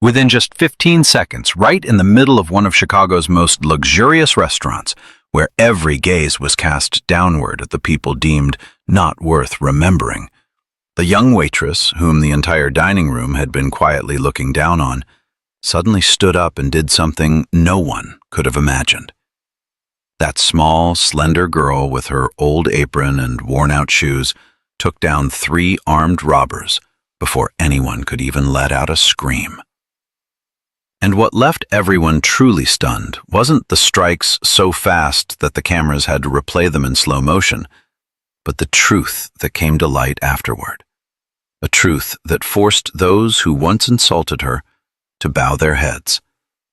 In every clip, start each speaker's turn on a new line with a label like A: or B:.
A: Within just 15 seconds, right in the middle of one of Chicago's most luxurious restaurants, where every gaze was cast downward at the people deemed not worth remembering, the young waitress, whom the entire dining room had been quietly looking down on, suddenly stood up and did something no one could have imagined. That small, slender girl with her old apron and worn-out shoes took down 3 armed robbers before anyone could even let out a scream. And what left everyone truly stunned wasn't the strikes so fast that the cameras had to replay them in slow motion, but the truth that came to light afterward. A truth that forced those who once insulted her to bow their heads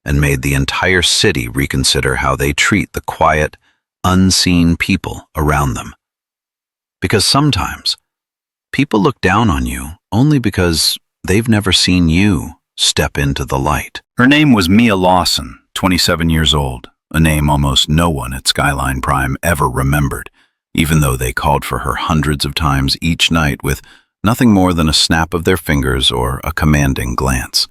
A: and made the entire city reconsider how they treat the quiet, unseen people around them. Because sometimes, people look down on you only because they've never seen you step into the light. Her name was Mia Lawson, 27 years old, a name almost no one at Skyline Prime ever remembered, even though they called for her hundreds of times each night with nothing more than a snap of their fingers or a commanding glance.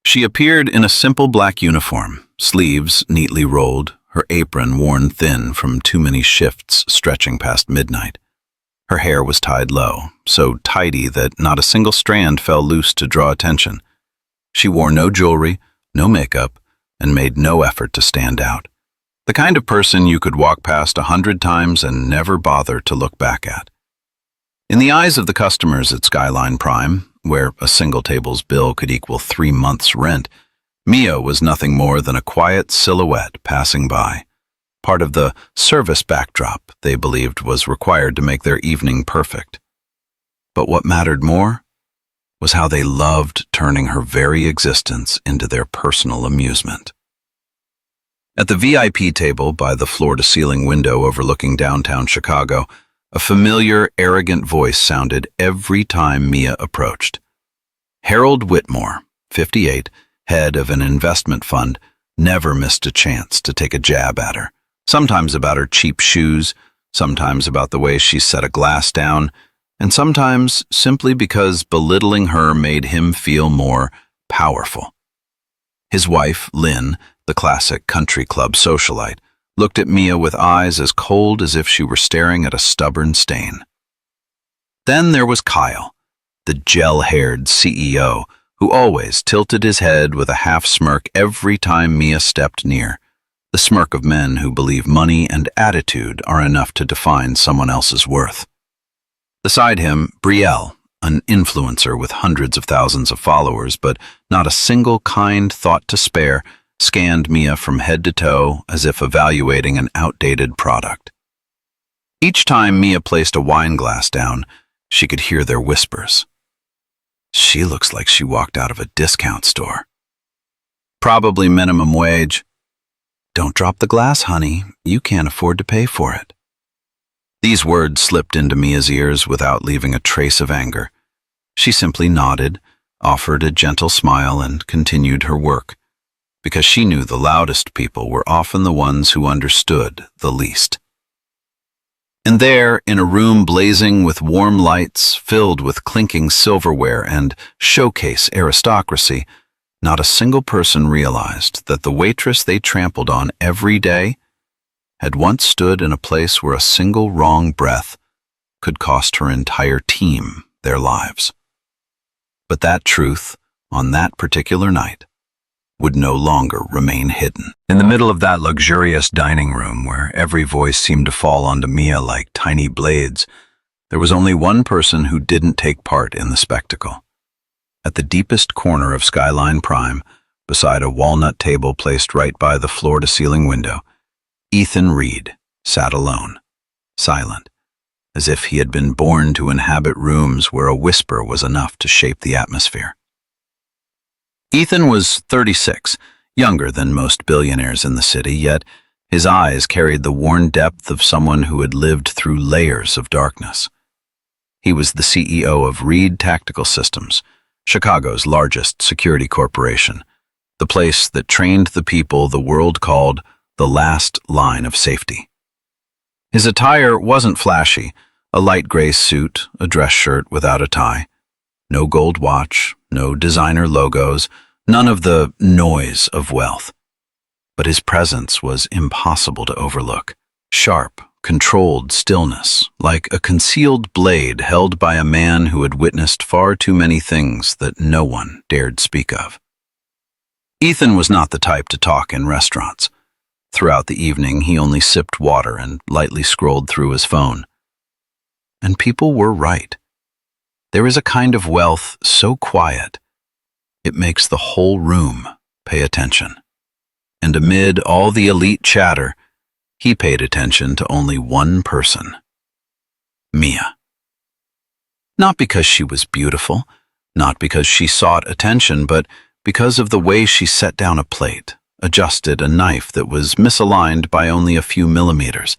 A: She appeared in a simple black uniform, sleeves neatly rolled, her apron worn thin from too many shifts stretching past midnight. Her hair was tied low, so tidy that not a single strand fell loose to draw attention. She wore no jewelry, no makeup, and made no effort to stand out. The kind of person you could walk past 100 times and never bother to look back at. In the eyes of the customers at Skyline Prime, where a single table's bill could equal 3 months' rent, Mia was nothing more than a quiet silhouette passing by, part of the service backdrop they believed was required to make their evening perfect. But what mattered more was how they loved turning her very existence into their personal amusement. At the VIP table by the floor-to-ceiling window overlooking downtown Chicago, a familiar, arrogant voice sounded every time Mia approached. Harold Whitmore, 58, head of an investment fund, never missed a chance to take a jab at her, sometimes about her cheap shoes, sometimes about the way she set a glass down, and sometimes simply because belittling her made him feel more powerful. His wife, Lynn, the classic country club socialite, looked at Mia with eyes as cold as if she were staring at a stubborn stain. Then there was Kyle, the gel-haired CEO, who always tilted his head with a half-smirk every time Mia stepped near, the smirk of men who believe money and attitude are enough to define someone else's worth. Beside him, Brielle, an influencer with hundreds of thousands of followers, but not a single kind thought to spare, scanned Mia from head to toe as if evaluating an outdated product. Each time Mia placed a wine glass down, she could hear their whispers. She looks like she walked out of a discount store. Probably minimum wage. Don't drop the glass, honey. You can't afford to pay for it. These words slipped into Mia's ears without leaving a trace of anger. She simply nodded, offered a gentle smile, and continued her work, because she knew the loudest people were often the ones who understood the least. And there, in a room blazing with warm lights, filled with clinking silverware and showcase aristocracy, not a single person realized that the waitress they trampled on every day had once stood in a place where a single wrong breath could cost her entire team their lives. But that truth, on that particular night, would no longer remain hidden. In the middle of that luxurious dining room, where every voice seemed to fall onto Mia like tiny blades, there was only one person who didn't take part in the spectacle. At the deepest corner of Skyline Prime, beside a walnut table placed right by the floor-to-ceiling window, Ethan Reed sat alone, silent, as if he had been born to inhabit rooms where a whisper was enough to shape the atmosphere. Ethan was 36, younger than most billionaires in the city, yet his eyes carried the worn depth of someone who had lived through layers of darkness. He was the CEO of Reed Tactical Systems, Chicago's largest security corporation, the place that trained the people the world called the last line of safety. His attire wasn't flashy, a light gray suit, a dress shirt without a tie. No gold watch, no designer logos, None of the noise of wealth. But his presence was impossible to overlook. Sharp, controlled stillness, like a concealed blade held by a man who had witnessed far too many things that no one dared speak of. Ethan was not the type to talk in restaurants. Throughout the evening, he only sipped water and lightly scrolled through his phone. And people were right. There is a kind of wealth so quiet, it makes the whole room pay attention. And amid all the elite chatter, he paid attention to only one person: Mia. Not because she was beautiful, not because she sought attention, but because of the way she set down a plate, adjusted a knife that was misaligned by only a few millimeters,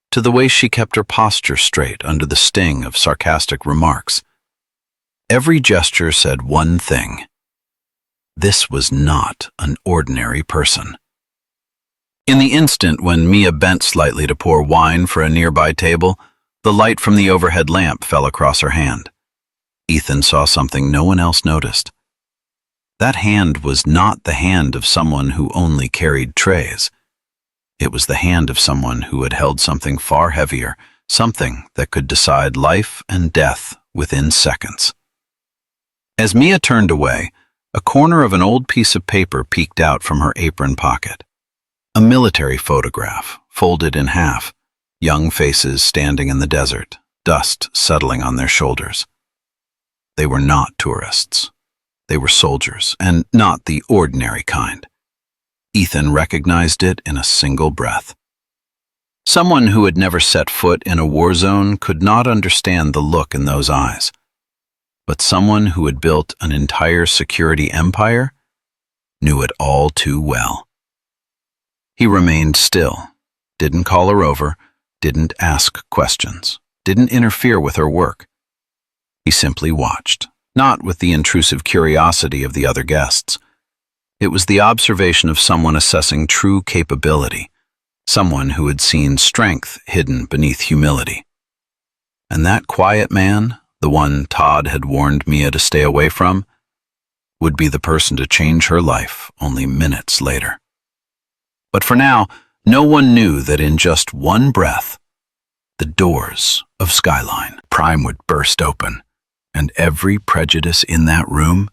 A: to the way she kept her posture straight under the sting of sarcastic remarks. Every gesture said one thing: this was not an ordinary person. In the instant when Mia bent slightly to pour wine for a nearby table, the light from the overhead lamp fell across her hand. Ethan saw something no one else noticed. That hand was not the hand of someone who only carried trays. It was the hand of someone who had held something far heavier, something that could decide life and death within seconds. As Mia turned away, a corner of an old piece of paper peeked out from her apron pocket. A military photograph, folded in half, young faces standing in the desert, dust settling on their shoulders. They were not tourists. They were soldiers, and not the ordinary kind. Ethan recognized it in a single breath. Someone who had never set foot in a war zone could not understand the look in those eyes. But someone who had built an entire security empire knew it all too well. He remained still, didn't call her over, didn't ask questions, didn't interfere with her work. He simply watched, not with the intrusive curiosity of the other guests. It was the observation of someone assessing true capability, someone who had seen strength hidden beneath humility. And that quiet man, the one Todd had warned Mia to stay away from, would be the person to change her life only minutes later. But for now, no one knew that in just one breath, the doors of Skyline Prime would burst open, and every prejudice in that room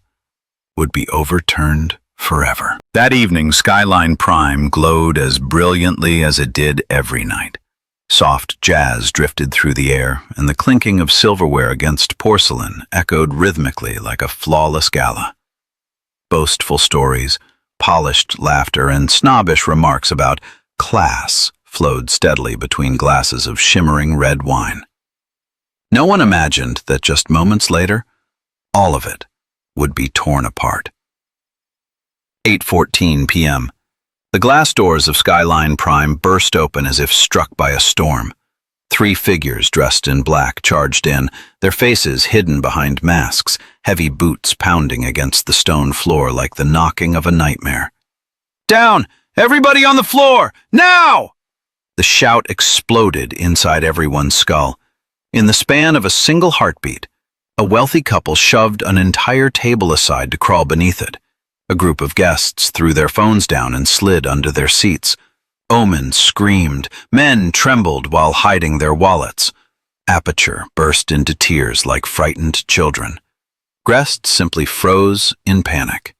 A: would be overturned forever. That evening, Skyline Prime glowed as brilliantly as it did every night. Soft jazz drifted through the air, and the clinking of silverware against porcelain echoed rhythmically like a flawless gala. Boastful stories, polished laughter, and snobbish remarks about class flowed steadily between glasses of shimmering red wine. No one imagined that just moments later, all of it would be torn apart. 8:14 p.m. The glass doors of Skyline Prime burst open as if struck by a storm. 3 figures dressed in black charged in, their faces hidden behind masks, heavy boots pounding against the stone floor like the knocking of a nightmare. "Down! Everybody on the floor! Now!" The shout exploded inside everyone's skull. In the span of a single heartbeat, a wealthy couple shoved an entire table aside to crawl beneath it. A group of guests threw their phones down and slid under their seats. Omen screamed, men trembled while hiding their wallets. Aperture burst into tears like frightened children. Guests simply froze in panic.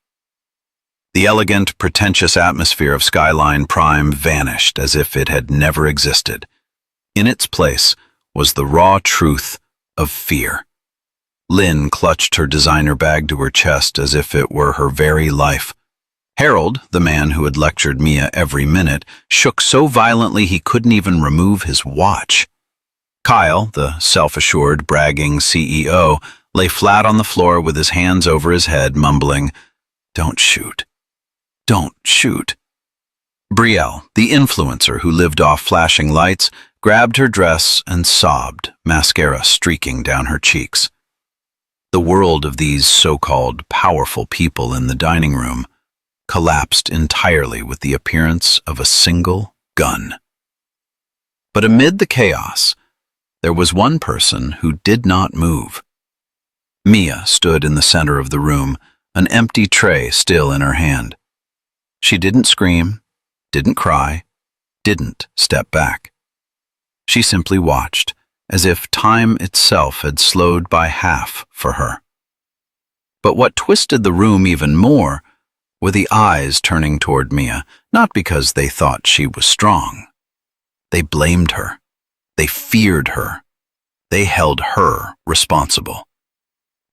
A: The elegant, pretentious atmosphere of Skyline Prime vanished as if it had never existed. In its place was the raw truth of fear. Lynn clutched her designer bag to her chest as if it were her very life. Harold, the man who had lectured Mia every minute, shook so violently he couldn't even remove his watch. Kyle, the self-assured, bragging CEO, lay flat on the floor with his hands over his head, mumbling, "Don't shoot. Don't shoot." Brielle, the influencer who lived off flashing lights, grabbed her dress and sobbed, mascara streaking down her cheeks. The world of these so-called powerful people in the dining room collapsed entirely with the appearance of a single gun. But amid the chaos, there was one person who did not move. Mia stood in the center of the room, an empty tray still in her hand. She didn't scream, didn't cry, didn't step back. She simply watched, as if time itself had slowed by half for her. But what twisted the room even more were the eyes turning toward Mia, not because they thought she was strong. They blamed her. They feared her. They held her responsible.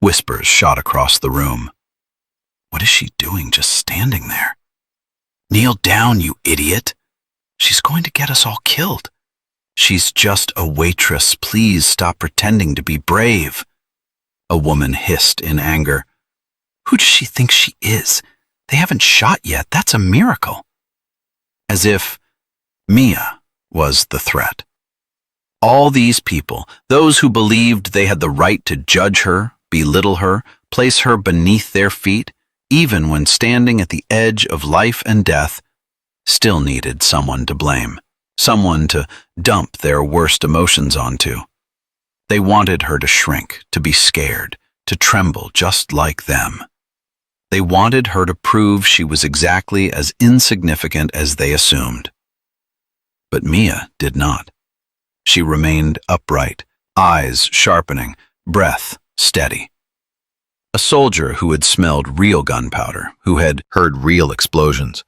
A: Whispers shot across the room. What is she doing just standing there? Kneel down, you idiot. She's going to get us all killed. She's just a waitress. Please stop pretending to be brave. A woman hissed in anger. Who does she think she is? They haven't shot yet. That's a miracle. As if Mia was the threat. All these people, those who believed they had the right to judge her, belittle her, place her beneath their feet, even when standing at the edge of life and death, still needed someone to blame, someone to dump their worst emotions onto. They wanted her to shrink, to be scared, to tremble just like them. They wanted her to prove she was exactly as insignificant as they assumed. But Mia did not. She remained upright, eyes sharpening, breath steady. A soldier who had smelled real gunpowder, who had heard real explosions,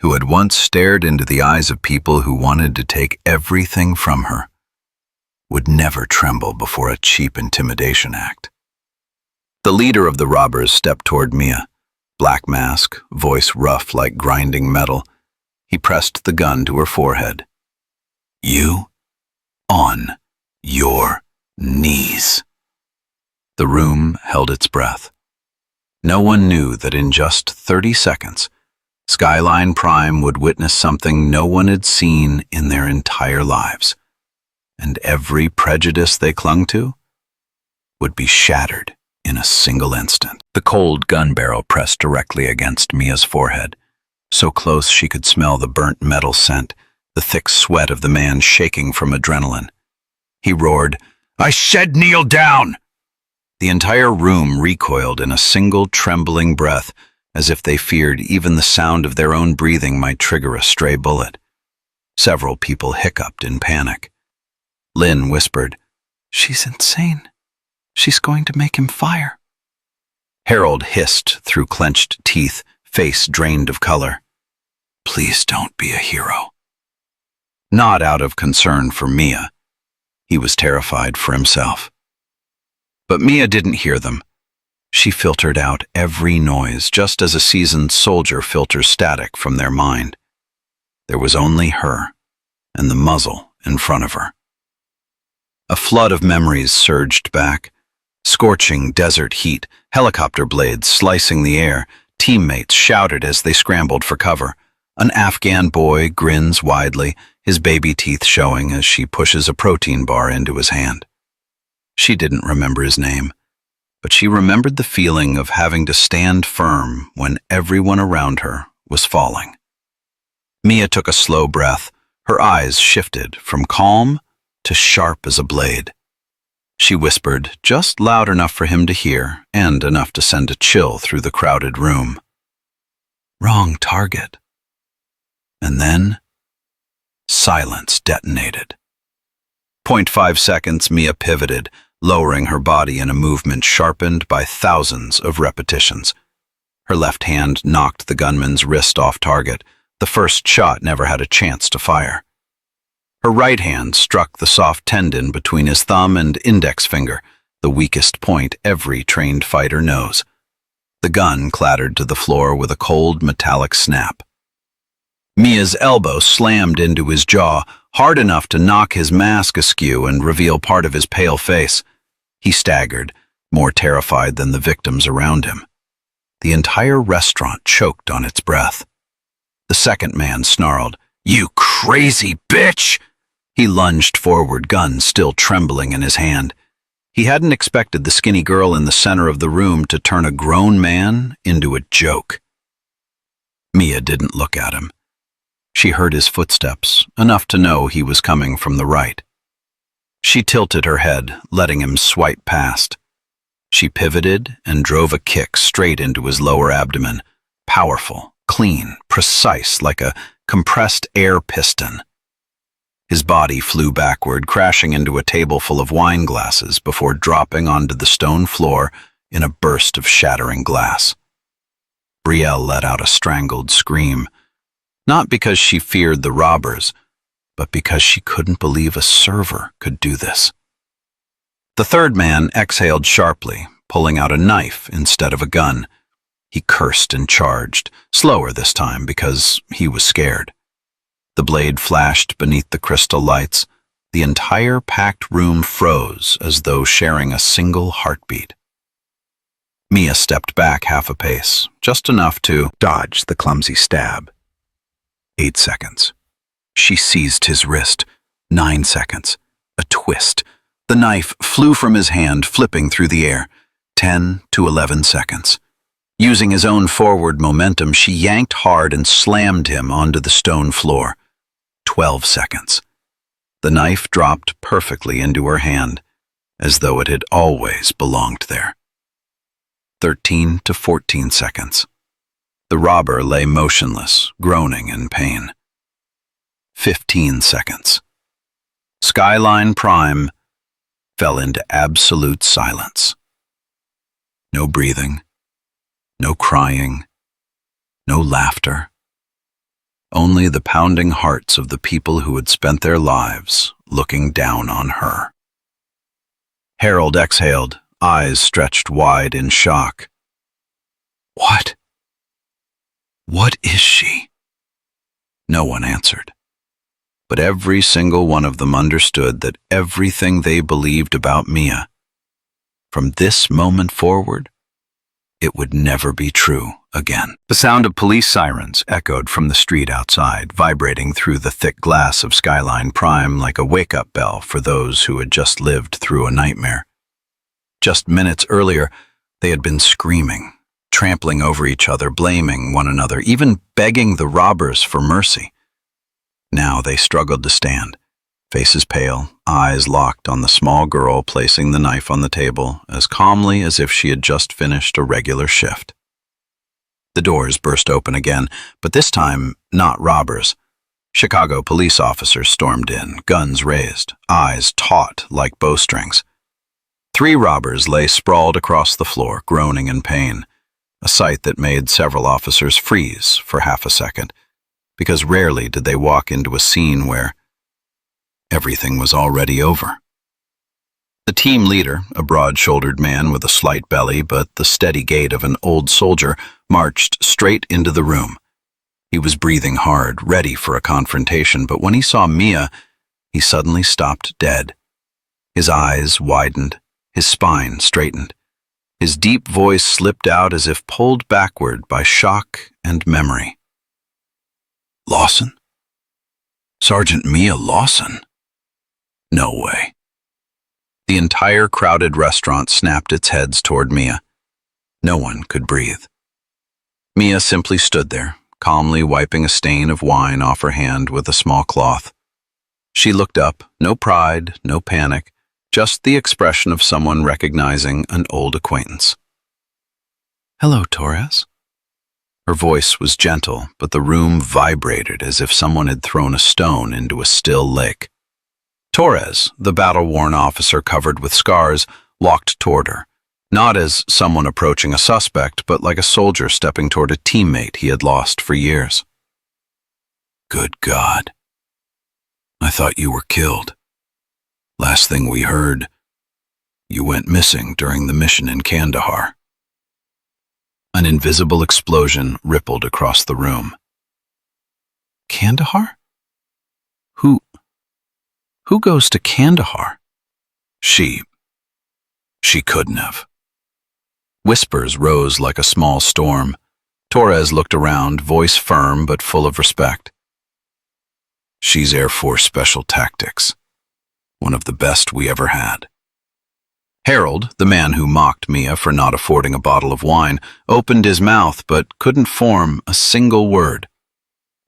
A: who had once stared into the eyes of people who wanted to take everything from her, would never tremble before a cheap intimidation act. The leader of the robbers stepped toward Mia, black mask, voice rough like grinding metal. He pressed the gun to her forehead. You, on your knees. The room held its breath. No one knew that in just 30 seconds, Skyline Prime would witness something no one had seen in their entire lives, and every prejudice they clung to would be shattered in a single instant. The cold gun barrel pressed directly against Mia's forehead, so close she could smell the burnt metal scent, the thick sweat of the man shaking from adrenaline. He roared, "I said kneel down!" The entire room recoiled in a single trembling breath, as if they feared even the sound of their own breathing might trigger a stray bullet. Several people hiccuped in panic. Lynn whispered, "She's insane. She's going to make him fire." Harold hissed through clenched teeth, face drained of color. "Please don't be a hero." Not out of concern for Mia. He was terrified for himself. But Mia didn't hear them. She filtered out every noise, just as a seasoned soldier filters static from their mind. There was only her, and the muzzle in front of her. A flood of memories surged back. Scorching desert heat, helicopter blades slicing the air, teammates shouted as they scrambled for cover. An Afghan boy grins widely, his baby teeth showing as she pushes a protein bar into his hand. She didn't remember his name, but she remembered the feeling of having to stand firm when everyone around her was falling. Mia took a slow breath. Her eyes shifted from calm to sharp as a blade. She whispered, just loud enough for him to hear and enough to send a chill through the crowded room. "Wrong target." And then silence detonated. 0.5 seconds, Mia pivoted, lowering her body in a movement sharpened by thousands of repetitions. Her left hand knocked the gunman's wrist off target. The first shot never had a chance to fire. Her right hand struck the soft tendon between his thumb and index finger, the weakest point every trained fighter knows. The gun clattered to the floor with a cold metallic snap. Mia's elbow slammed into his jaw, hard enough to knock his mask askew and reveal part of his pale face. He staggered, more terrified than the victims around him. The entire restaurant choked on its breath. The second man snarled, "You crazy bitch!" He lunged forward, gun still trembling in his hand. He hadn't expected the skinny girl in the center of the room to turn a grown man into a joke. Mia didn't look at him. She heard his footsteps, enough to know he was coming from the right. She tilted her head, letting him swipe past. She pivoted and drove a kick straight into his lower abdomen, powerful, clean, precise, like a compressed air piston. His body flew backward, crashing into a table full of wine glasses before dropping onto the stone floor in a burst of shattering glass. Brielle let out a strangled scream, not because she feared the robbers, but because she couldn't believe a server could do this. The third man exhaled sharply, pulling out a knife instead of a gun. He cursed and charged, slower this time because he was scared. The blade flashed beneath the crystal lights. The entire packed room froze as though sharing a single heartbeat. Mia stepped back half a pace, just enough to dodge the clumsy stab. 8 seconds. She seized his wrist. 9 seconds. A twist. The knife flew from his hand, flipping through the air. 10 to 11 seconds. Using his own forward momentum, she yanked hard and slammed him onto the stone floor. 12 seconds. The knife dropped perfectly into her hand, as though it had always belonged there. 13 to 14 seconds. The robber lay motionless, groaning in pain. 15 seconds. Skyline Prime fell into absolute silence. No breathing, no crying, no laughter. Only the pounding hearts of the people who had spent their lives looking down on her. Harold exhaled, eyes stretched wide in shock. What? What is she? No one answered. But every single one of them understood that everything they believed about Mia, from this moment forward, it would never be true again. The sound of police sirens echoed from the street outside, vibrating through the thick glass of Skyline Prime like a wake-up bell for those who had just lived through a nightmare. Just minutes earlier, they had been screaming, trampling over each other, blaming one another, even begging the robbers for mercy. Now they struggled to stand, faces pale, eyes locked on the small girl placing the knife on the table, as calmly as if she had just finished a regular shift. The doors burst open again, but this time not robbers. Chicago police officers stormed in, guns raised, eyes taut like bowstrings. 3 robbers lay sprawled across the floor, groaning in pain, a sight that made several officers freeze for half a second, because rarely did they walk into a scene where everything was already over. The team leader, a broad-shouldered man with a slight belly but the steady gait of an old soldier, marched straight into the room. He was breathing hard, ready for a confrontation, but when he saw Mia, he suddenly stopped dead. His eyes widened, his spine straightened. His deep voice slipped out as if pulled backward by shock and memory. Lawson? Sergeant Mia Lawson? No way. The entire crowded restaurant snapped its heads toward Mia. No one could breathe. Mia simply stood there, calmly wiping a stain of wine off her hand with a small cloth. She looked up, no pride, no panic, just the expression of someone recognizing an old acquaintance. Hello, Torres. Her voice was gentle, but the room vibrated as if someone had thrown a stone into a still lake. Torres, the battle-worn officer covered with scars, walked toward her, not as someone approaching a suspect, but like a soldier stepping toward a teammate he had lost for years. Good God. I thought you were killed. Last thing we heard, you went missing during the mission in Kandahar. An invisible explosion rippled across the room. Kandahar? Who goes to Kandahar? She couldn't have. Whispers rose like a small storm. Torres looked around, voice firm but full of respect. She's Air Force Special Tactics, one of the best we ever had. Harold, the man who mocked Mia for not affording a bottle of wine, opened his mouth but couldn't form a single word.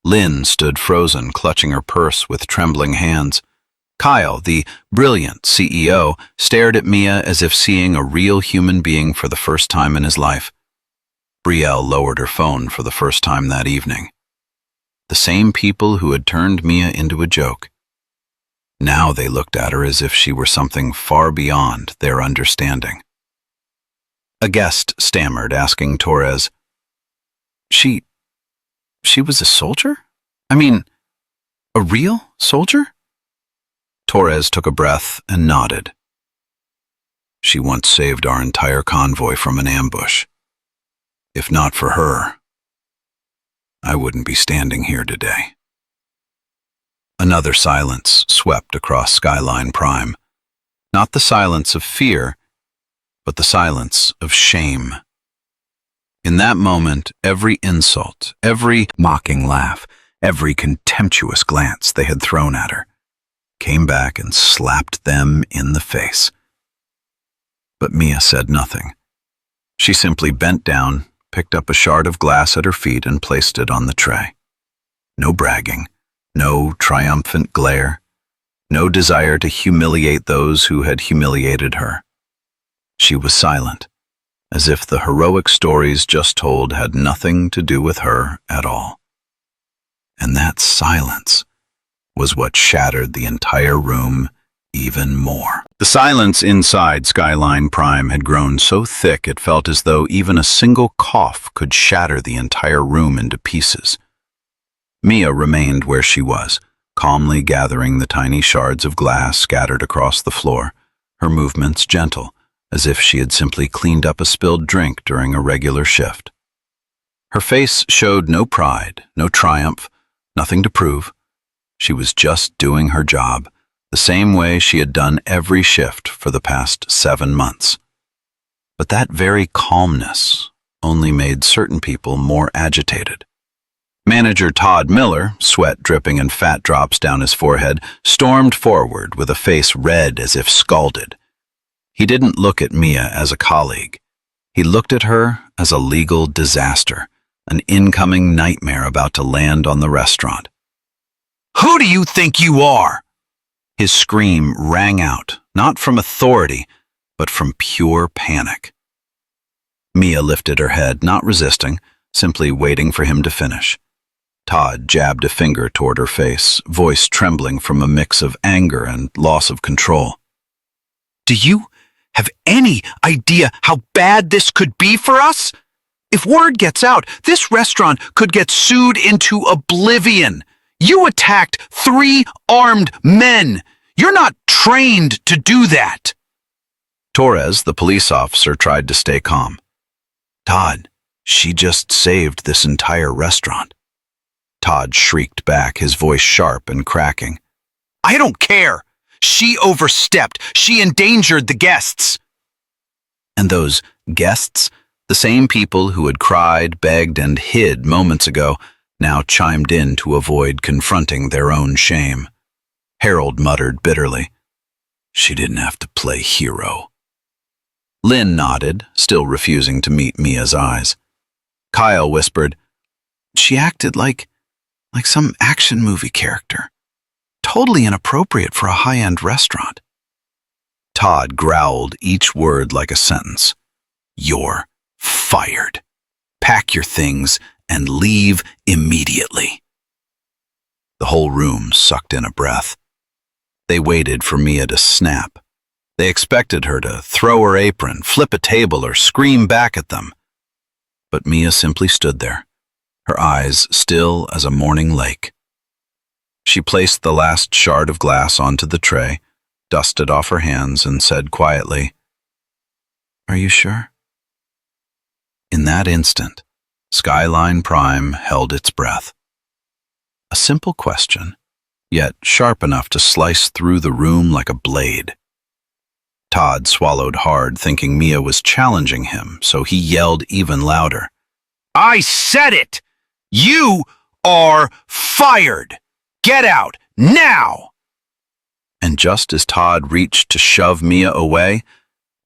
A: Lynn stood frozen, clutching her purse with trembling hands. Kyle, the brilliant CEO, stared at Mia as if seeing a real human being for the first time in his life. Brielle lowered her phone for the first time that evening. The same people who had turned Mia into a joke. Now they looked at her as if she were something far beyond their understanding. A guest stammered, asking Torres, She was a soldier? I mean, a real soldier? Torres took a breath and nodded. She once saved our entire convoy from an ambush. If not for her, I wouldn't be standing here today. Another silence swept across Skyline Prime. Not the silence of fear, but the silence of shame. In that moment, every insult, every mocking laugh, every contemptuous glance they had thrown at her came back and slapped them in the face. But Mia said nothing. She simply bent down, picked up a shard of glass at her feet and placed it on the tray. No bragging, no triumphant glare, no desire to humiliate those who had humiliated her. She was silent, as if the heroic stories just told had nothing to do with her at all. And that silence was what shattered the entire room even more. The silence inside Skyline Prime had grown so thick it felt as though even a single cough could shatter the entire room into pieces. Mia remained where she was, calmly gathering the tiny shards of glass scattered across the floor, her movements gentle, as if she had simply cleaned up a spilled drink during a regular shift. Her face showed no pride, no triumph, nothing to prove. She was just doing her job, the same way she had done every shift for the past 7 months. But that very calmness only made certain people more agitated. Manager Todd Miller, sweat dripping and fat drops down his forehead, stormed forward with a face red as if scalded. He didn't look at Mia as a colleague. He looked at her as a legal disaster, an incoming nightmare about to land on the restaurant. "Who do you think you are?" His scream rang out, not from authority, but from pure panic. Mia lifted her head, not resisting, simply waiting for him to finish. Todd jabbed a finger toward her face, voice trembling from a mix of anger and loss of control. "Do you have any idea how bad this could be for us? If word gets out, this restaurant could get sued into oblivion. You attacked 3 armed men. You're not trained to do that." Torres, the police officer, tried to stay calm. "Todd, she just saved this entire restaurant." Todd shrieked back, his voice sharp and cracking. "I don't care. She overstepped. She endangered the guests." And those guests, the same people who had cried, begged, and hid moments ago, now chimed in to avoid confronting their own shame. Harold muttered bitterly, "She didn't have to play hero." Lynn nodded, still refusing to meet Mia's eyes. Kyle whispered, "She acted like some action movie character. Totally inappropriate for a high-end restaurant." Todd growled each word like a sentence. "You're fired. Pack your things and leave immediately." The whole room sucked in a breath. They waited for Mia to snap. They expected her to throw her apron, flip a table, or scream back at them. But Mia simply stood there, her eyes still as a morning lake. She placed the last shard of glass onto the tray, dusted off her hands, and said quietly, "Are you sure?" In that instant, Skyline Prime held its breath. A simple question, yet sharp enough to slice through the room like a blade. Todd swallowed hard, thinking Mia was challenging him, so he yelled even louder. "I said it! You are fired! Get out, now!" And just as Todd reached to shove Mia away,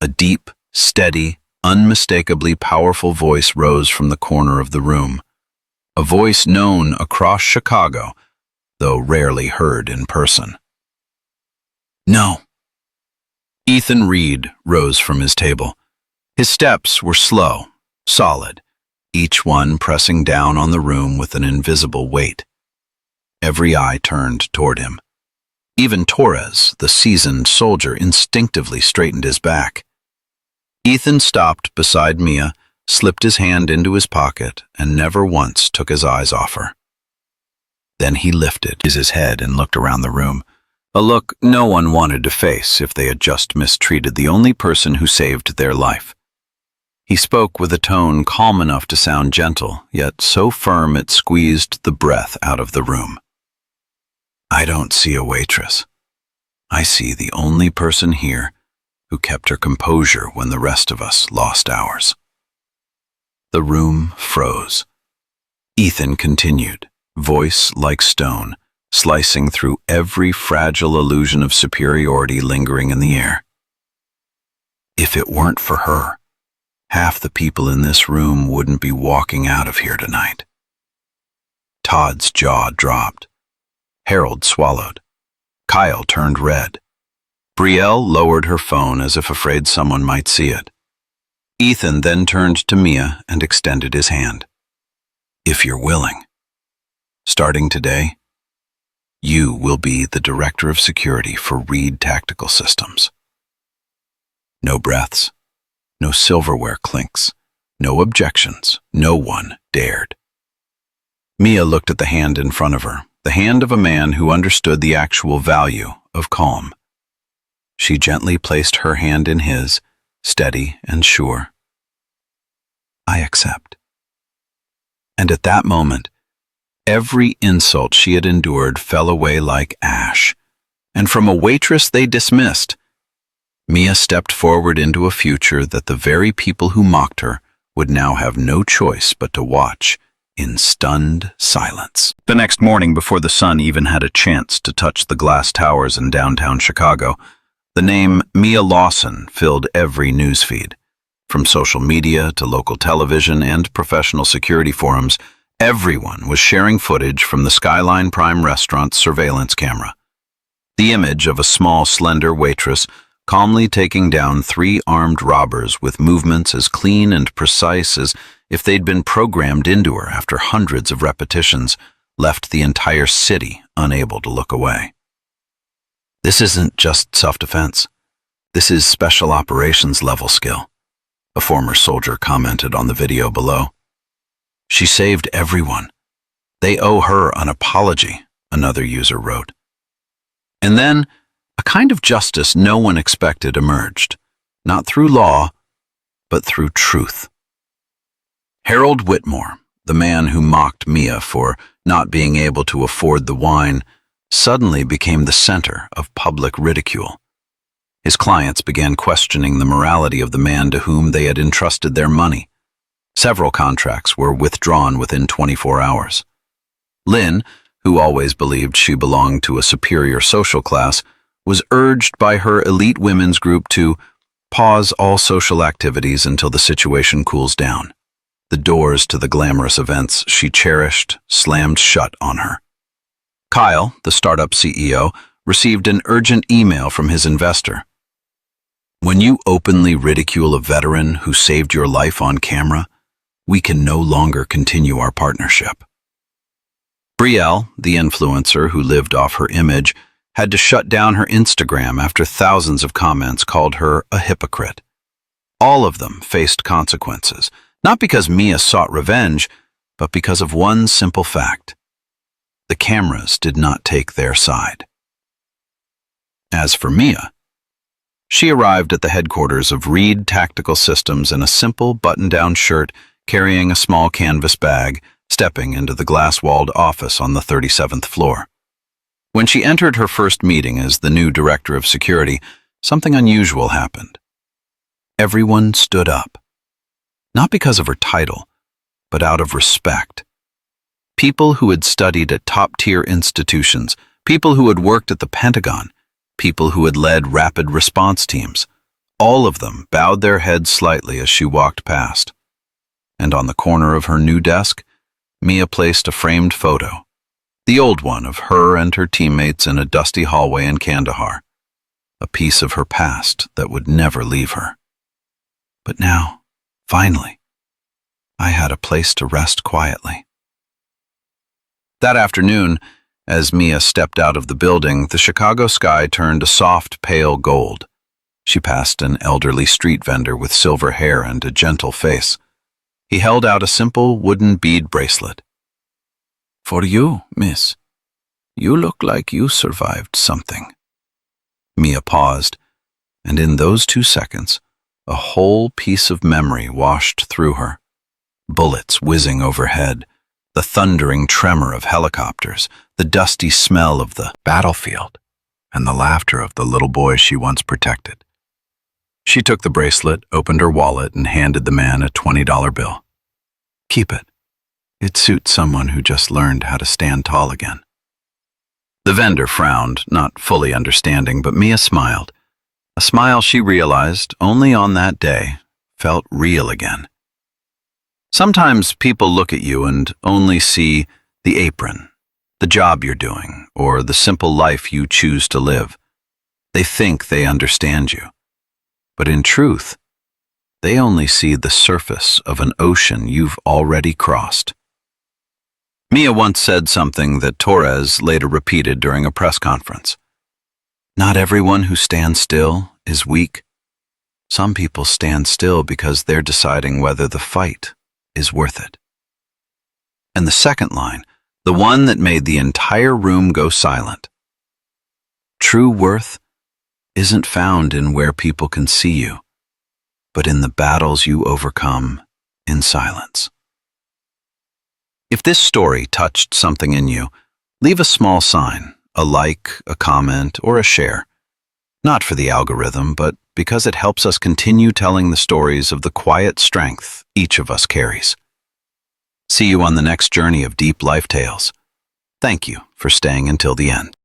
A: a deep, steady, unmistakably powerful voice rose from the corner of the room. A voice known across Chicago, though rarely heard in person. No. Ethan Reed rose from his table. His steps were slow, solid, each one pressing down on the room with an invisible weight. Every eye turned toward him. Even Torres, the seasoned soldier, instinctively straightened his back. Ethan stopped beside Mia, slipped his hand into his pocket, and never once took his eyes off her. Then he lifted his head and looked around the room, a look no one wanted to face if they had just mistreated the only person who saved their life. He spoke with a tone calm enough to sound gentle, yet so firm it squeezed the breath out of the room. I don't see a waitress. I see the only person here who kept her composure when the rest of us lost ours. The room froze. Ethan continued, voice like stone, slicing through every fragile illusion of superiority lingering in the air. If it weren't for her, half the people in this room wouldn't be walking out of here tonight. Todd's jaw dropped. Harold swallowed. Kyle turned red. Brielle lowered her phone as if afraid someone might see it. Ethan then turned to Mia and extended his hand. If you're willing, starting today, you will be the Director of Security for Reed Tactical Systems. No breaths, no silverware clinks, no objections, no one dared. Mia looked at the hand in front of her, the hand of a man who understood the actual value of calm. She gently placed her hand in his, steady and sure. I accept. And at that moment, every insult she had endured fell away like ash, and from a waitress they dismissed. Mia stepped forward into a future that the very people who mocked her would now have no choice but to watch in stunned silence. The next morning, before the sun even had a chance to touch the glass towers in downtown Chicago, the name Mia Lawson filled every newsfeed. From social media to local television and professional security forums, everyone was sharing footage from the Skyline Prime restaurant's surveillance camera. The image of a small, slender waitress calmly taking down 3 armed robbers with movements as clean and precise as if they'd been programmed into her after hundreds of repetitions, left the entire city unable to look away. This isn't just self-defense. This is special operations level skill, a former soldier commented on the video below. She saved everyone. They owe her an apology, another user wrote. And then, a kind of justice no one expected emerged, not through law, but through truth. Harold Whitmore, the man who mocked Mia for not being able to afford the wine, suddenly became the center of public ridicule. His clients began questioning the morality of the man to whom they had entrusted their money. Several contracts were withdrawn within 24 hours. Lynn, who always believed she belonged to a superior social class, was urged by her elite women's group to pause all social activities until the situation cools down. The doors to the glamorous events she cherished slammed shut on her. Kyle, the startup CEO, received an urgent email from his investor. When you openly ridicule a veteran who saved your life on camera, we can no longer continue our partnership. Brielle, the influencer who lived off her image, had to shut down her Instagram after thousands of comments called her a hypocrite. All of them faced consequences, not because Mia sought revenge, but because of one simple fact. The cameras did not take their side. As for Mia, she arrived at the headquarters of Reed Tactical Systems in a simple button-down shirt, carrying a small canvas bag, stepping into the glass-walled office on the 37th floor. When she entered her first meeting as the new director of security, something unusual happened. Everyone stood up. Not because of her title, but out of respect. People who had studied at top-tier institutions, people who had worked at the Pentagon, people who had led rapid response teams, all of them bowed their heads slightly as she walked past. And on the corner of her new desk, Mia placed a framed photo, the old one of her and her teammates in a dusty hallway in Kandahar. a piece of her past that would never leave her. But now, finally, I had a place to rest quietly. That afternoon, as Mia stepped out of the building, the Chicago sky turned a soft, pale gold. She passed an elderly street vendor with silver hair and a gentle face. He held out a simple wooden bead bracelet. "For you, miss. You look like you survived something." Mia paused, and in those 2 seconds, a whole piece of memory washed through her. Bullets whizzing overhead, the thundering tremor of helicopters, the dusty smell of the battlefield, and the laughter of the little boy she once protected. She took the bracelet, opened her wallet, and handed the man a $20 bill. "Keep it. It suits someone who just learned how to stand tall again." The vendor frowned, not fully understanding, but Mia smiled. A smile she realized, only on that day, felt real again. Sometimes people look at you and only see the apron, the job you're doing, or the simple life you choose to live. They think they understand you. But in truth, they only see the surface of an ocean you've already crossed. Mia once said something that Torres later repeated during a press conference. "Not everyone who stands still is weak. Some people stand still because they're deciding whether the fight is worth it." And the second line, the one that made the entire room go silent. True worth isn't found in where people can see you, but in the battles you overcome in silence. If this story touched something in you, leave a small sign, a like, a comment, or a share. Not for the algorithm, but because it helps us continue telling the stories of the quiet strength each of us carries. See you on the next journey of deep life tales. Thank you for staying until the end.